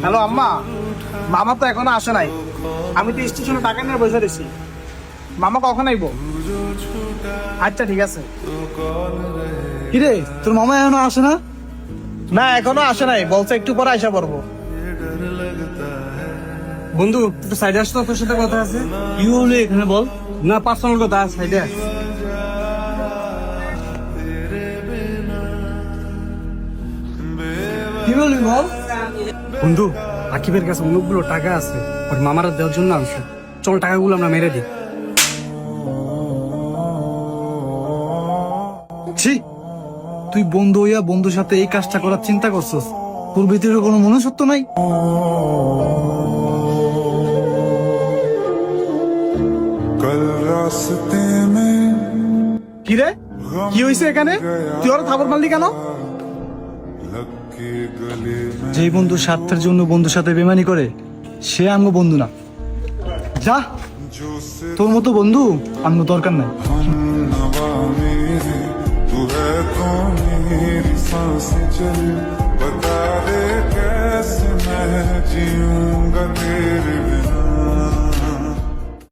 Hello আম্মা, মামা তো এখনো আসে নাই। আমি তো স্টেশনে টাকা নিয়ে বসে দিছি। মামা কখন আইব? আচ্ছা ঠিক আছে। কিরে তোর মামা এখনো আসে না? না এখনো আসে নাই, বলছে একটু পরে আইসা পড়বো। বন্ধু একটু সাইডে আসতো, তোর সাথে কথা আছে। কি হলো এখানে বল। না পার্সোনাল কথা, সাইডে আস। কি বলবি বল। বন্ধু আকিবের কাছে অনেকগুলো টাকা আছে, ওর মামারা দেওয়ার জন্য আনছে। চল টাকাগুলো আমরা মেরে দিই। ছি, তুই বন্ধু হইয়া বন্ধুর সাথে এই কাজটা করার চিন্তা করছস? তোর ভিতরে কোনো মনুষ্যত্ব নাই? কি রে, কি হয়েছে এখানে? তুই ওর থাপড় মারলি কেন? যেই বন্ধু স্বার্থের জন্য বন্ধুর সাথে বেমানি করে সে আমগো বন্ধু না। যা, তোর মতো বন্ধু আমগো দরকার নাই। तू है तो मेरी सांसें चले बता दे